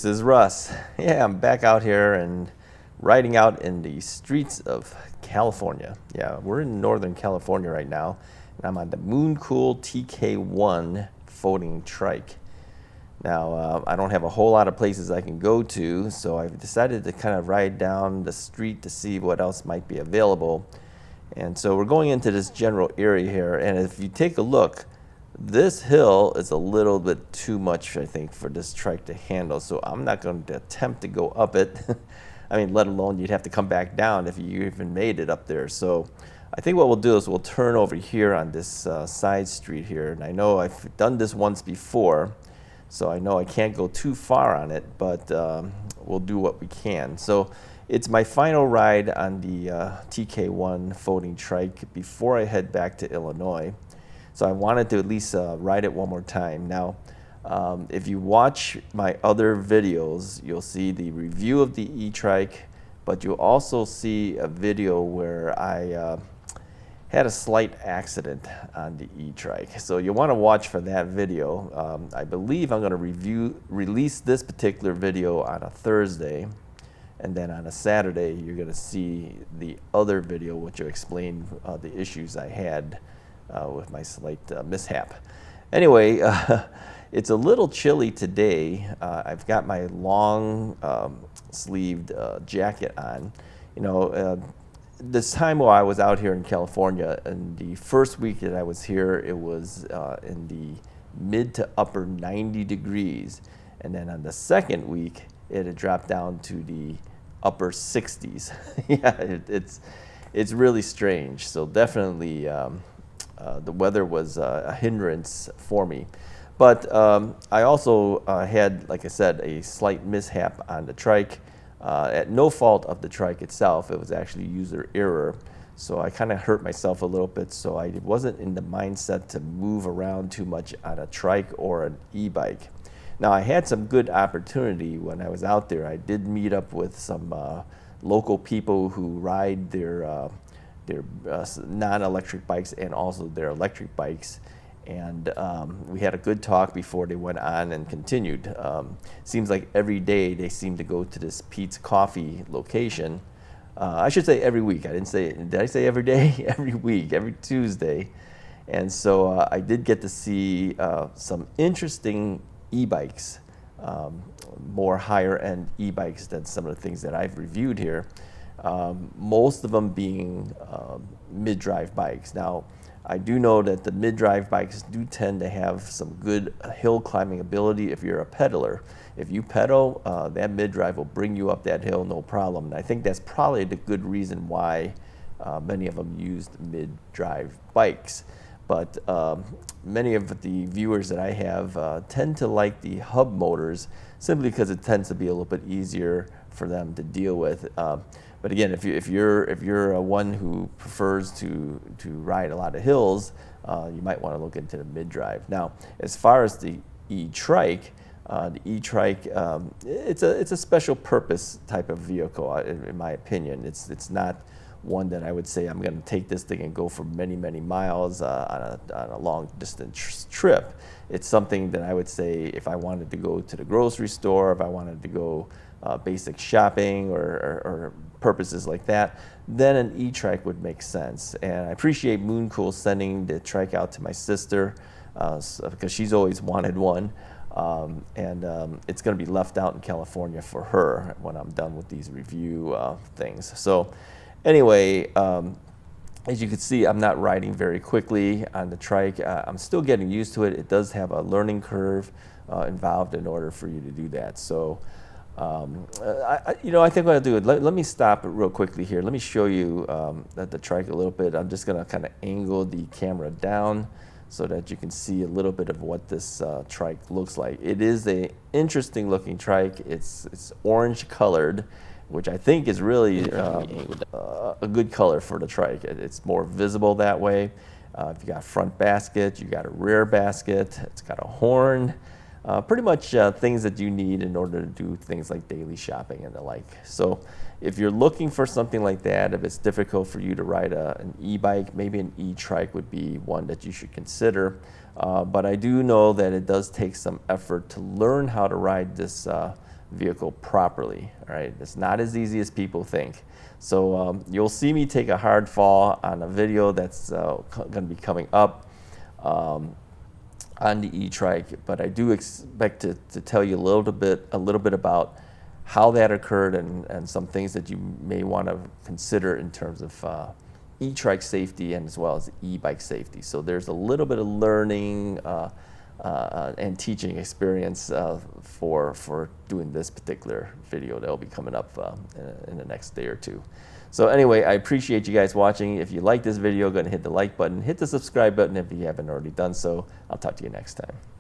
This is Russ. Yeah, I'm back out here and riding out in the streets of California. Yeah, we're in Northern California right now, and I'm on the mooncool TK1 folding trike. Now, I don't have a whole lot of places I can go to, so I've decided to kind of ride down the street to see what else might be available. And so we're going into this general area here, and if you take a look, this hill is a little bit too much, I think, for this trike to handle, so I'm not going to attempt to go up it. I mean, let alone you'd have to come back down if you even made it up there. So I think what we'll do is we'll turn over here on this side street here, and I know I've done this once before, so I know I can't go too far on it, but we'll do what we can. So it's my final ride on the TK1 folding trike before I head back to Illinois. So I wanted to at least ride it one more time. Now, if you watch my other videos, you'll see the review of the e-trike, but you'll also see a video where I had a slight accident on the e-trike. So you'll want to watch for that video. I believe I'm going to release this particular video on a Thursday, and then on a Saturday you're going to see the other video which will explain the issues I had with my slight mishap. Anyway, it's a little chilly today. I've got my long sleeved jacket on. You know, this time while I was out here in California, and the first week that I was here, it was in the mid to upper 90 degrees. And then on the second week, it had dropped down to the upper 60s. Yeah, it's really strange. So definitely, the weather was a hindrance for me. But I also had, like I said, a slight mishap on the trike. At no fault of the trike itself, it was actually user error. So I kind of hurt myself a little bit, so I wasn't in the mindset to move around too much on a trike or an e-bike. Now, I had some good opportunity when I was out there. I did meet up with some local people who ride their non-electric bikes and also their electric bikes, and we had a good talk before they went on and continued. Seems like every day they seem to go to this Pete's Coffee location. I should say every week. Did I say every day? Every week, every Tuesday. And so I did get to see some interesting e-bikes, more higher end e-bikes than some of the things that I've reviewed here. Most of them being mid-drive bikes. Now, I do know that the mid-drive bikes do tend to have some good hill climbing ability if you're a pedaler. If you pedal, that mid-drive will bring you up that hill no problem. And I think that's probably the good reason why many of them used mid-drive bikes. But many of the viewers that I have tend to like the hub motors simply because it tends to be a little bit easier for them to deal with. But again, if you're one who prefers to ride a lot of hills, you might want to look into the mid-drive. Now, as far as the e-trike, it's a special purpose type of vehicle, in my opinion. It's not one that I would say I'm going to take this thing and go for many, many miles on a long distance trip. It's something that I would say if I wanted to go to the grocery store, if I wanted to go basic shopping or purposes like that, then an e-trike would make sense. And I appreciate Mooncool sending the trike out to my sister because she's always wanted one. It's going to be left out in California for her when I'm done with these review things. So anyway, as you can see, I'm not riding very quickly on the trike. I'm still getting used to it. It does have a learning curve involved in order for you to do that. So I think what I'll do is let me stop real quickly here. Let me show you the trike a little bit. I'm just going to kind of angle the camera down so that you can see a little bit of what this trike looks like. It is an interesting looking trike. It's orange colored, which I think is really a good color for the trike. It's more visible that way. If you got front basket, you got a rear basket, it's got a horn. Pretty much things that you need in order to do things like daily shopping and the like. So if you're looking for something like that, if it's difficult for you to ride an e-bike, maybe an e-trike would be one that you should consider. But I do know that it does take some effort to learn how to ride this vehicle properly. All right, it's not as easy as people think. So you'll see me take a hard fall on a video that's going to be coming up on the e-trike, but I do expect to tell you a little bit about how that occurred and some things that you may want to consider in terms of e-trike safety and as well as e-bike safety. So there's a little bit of learning and teaching experience for doing this particular video that will be coming up in the next day or two. So anyway, I appreciate you guys watching. If you like this video, go ahead and hit the like button, hit the subscribe button if you haven't already done so. I'll talk to you next time.